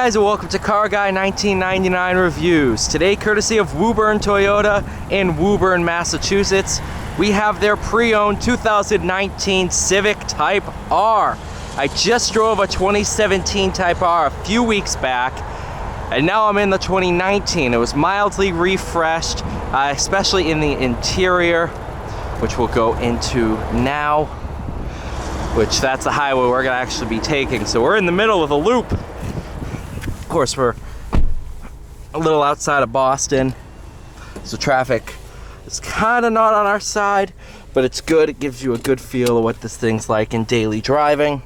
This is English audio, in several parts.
guys, and welcome to Car Guy 1999 Reviews. Today, courtesy of Woburn Toyota in Woburn, Massachusetts, we have their pre-owned 2019 Civic Type R. I just drove a 2017 Type R a few weeks back, and now I'm in the 2019. It was mildly refreshed, especially in the interior, which we'll go into now, which that's the highway we're gonna actually be taking. So we're in the middle of a loop. Of course, we're a little outside of Boston, so traffic is kind of not on our side, but it's good. It gives you a good feel of what this thing's like in daily driving.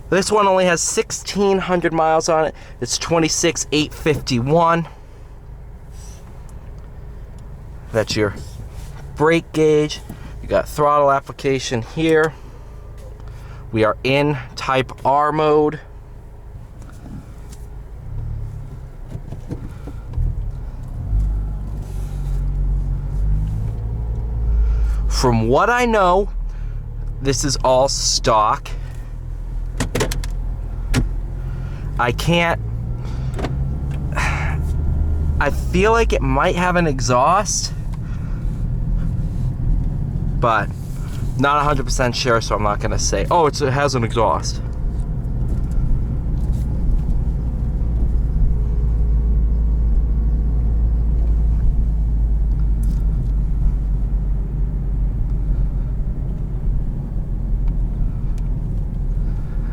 This one only has 1,600 miles on it. It's 26,851. That's your brake gauge. You got throttle application here. We are in Type R mode. From what I know, this is all stock. I feel like it might have an exhaust, but not 100% sure, so I'm not gonna say, oh, it has an exhaust.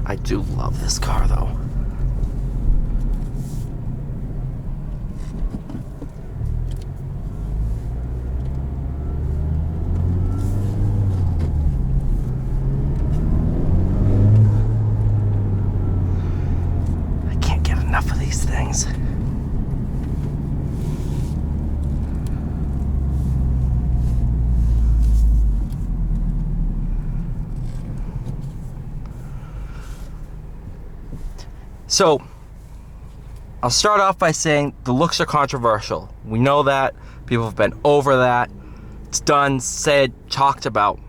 I do love this car though. I can't get enough of these things. So, I'll start off by saying the looks are controversial. We know that. People have been over that. It's done, said, talked about.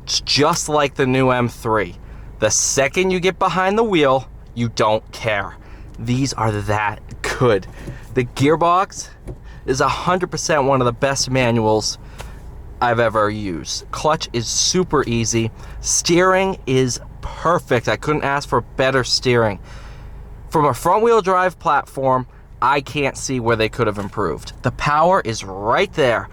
It's just like the new M3. The second you get behind the wheel, you don't care. These are that good. The gearbox is 100% one of the best manuals I've ever used. Clutch is super easy. Steering is perfect. I couldn't ask for better steering. From a front-wheel drive platform, I can't see where they could have improved. The power is right there.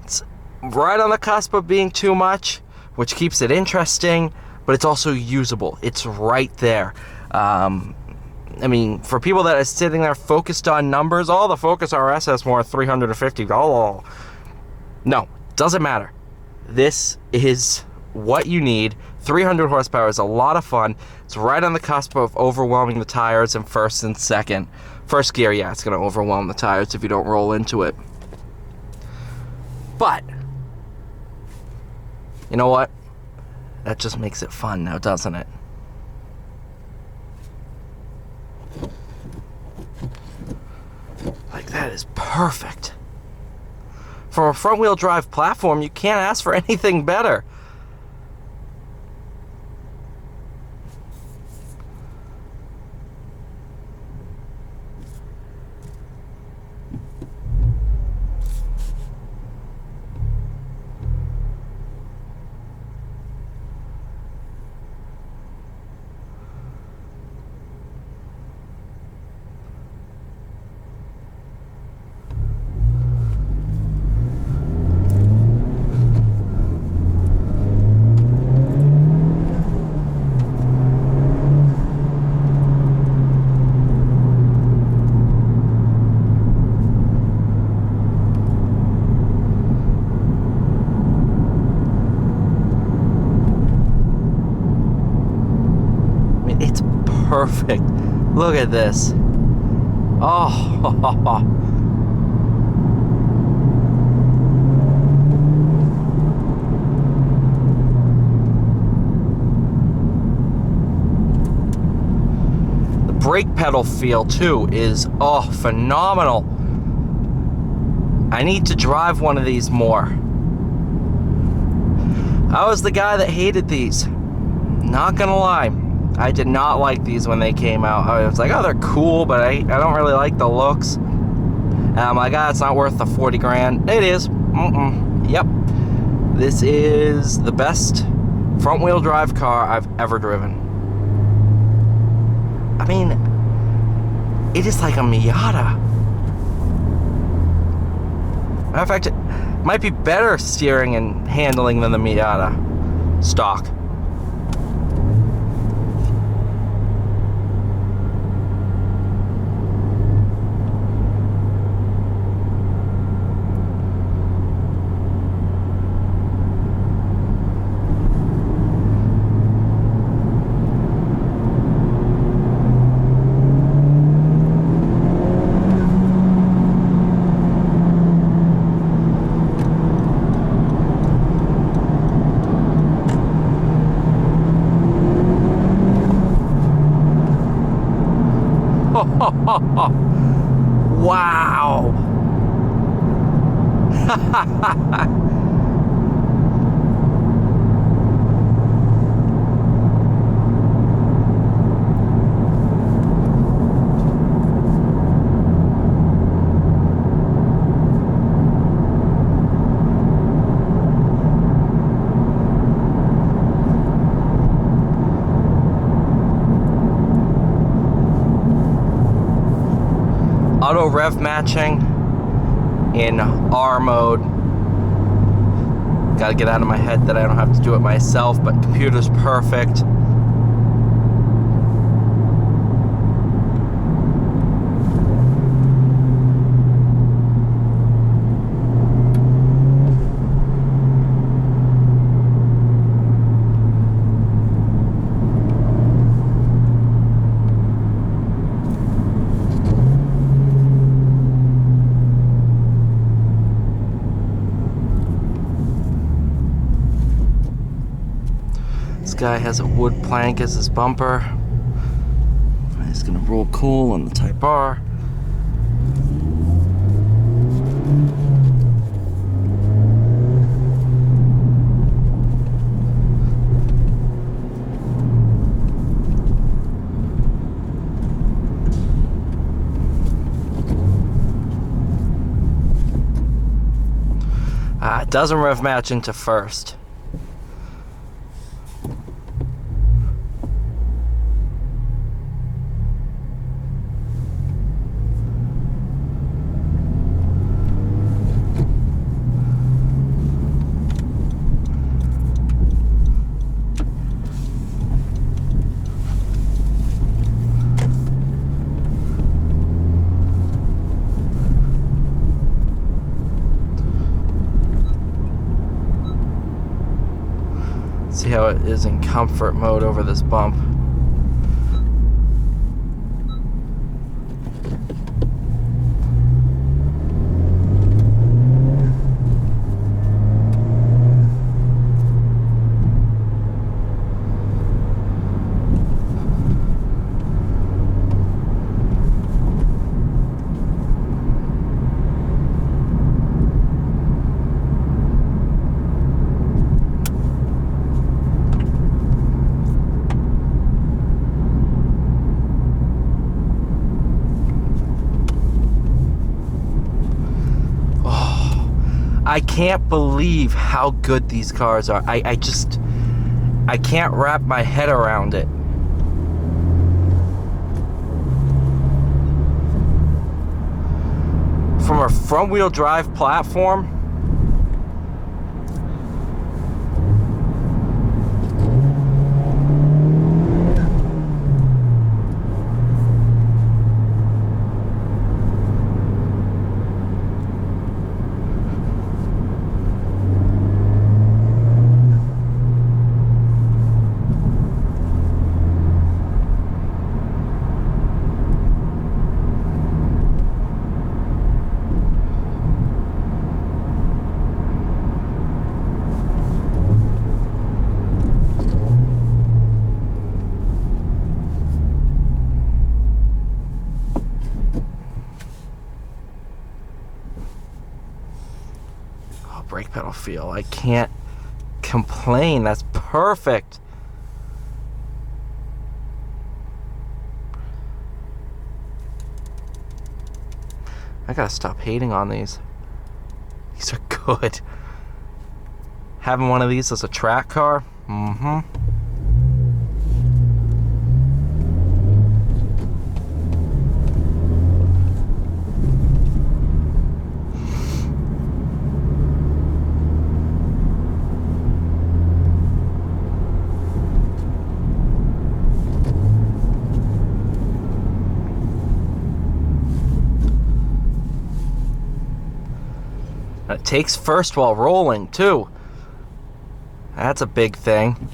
It's right on the cusp of being too much, which keeps it interesting, but it's also usable. It's right there. I mean, for people that are sitting there focused on numbers, oh, the Focus RS has more 350. Oh, no, doesn't matter. This is what you need. 300 horsepower is a lot of fun. It's right on the cusp of overwhelming the tires in first and second. First gear, yeah, it's going to overwhelm the tires if you don't roll into it. But, you know what? That just makes it fun now, doesn't it? Like, that is perfect. For a front-wheel drive platform, you can't ask for anything better. Perfect. Look at this. Oh. The brake pedal feel too is phenomenal. I need to drive one of these more. I was the guy that hated these. Not gonna lie. I did not like these when they came out. I was like, oh, they're cool, but I don't really like the looks. And I'm like, it's not worth the 40 grand. It is. Yep. This is the best front-wheel drive car I've ever driven. I mean, it is like a Miata. Matter of fact, it might be better steering and handling than the Miata stock. Wow. Auto rev matching in R mode. Gotta get out of my head that I don't have to do it myself, but computer's perfect. This guy has a wood plank as his bumper. He's gonna roll cool on the Type R. It doesn't rev match into first. See how it is in comfort mode over this bump. I can't believe how good these cars are. I can't wrap my head around it. From a front-wheel drive platform, brake pedal feel. I can't complain. That's perfect. I gotta stop hating on these. These are good. Having one of these as a track car, It takes first while rolling, too. That's a big thing.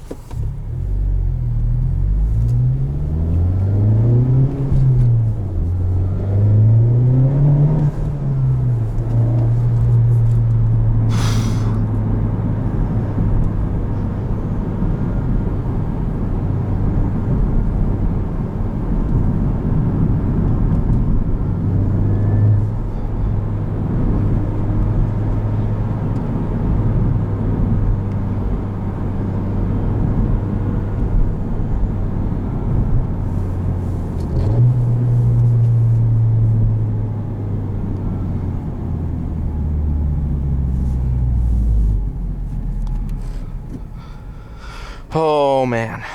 Oh man,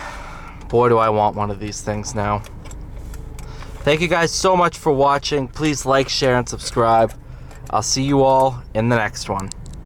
boy do I want one of these things now. Thank you guys so much for watching. Please like, share, and subscribe. I'll see you all in the next one.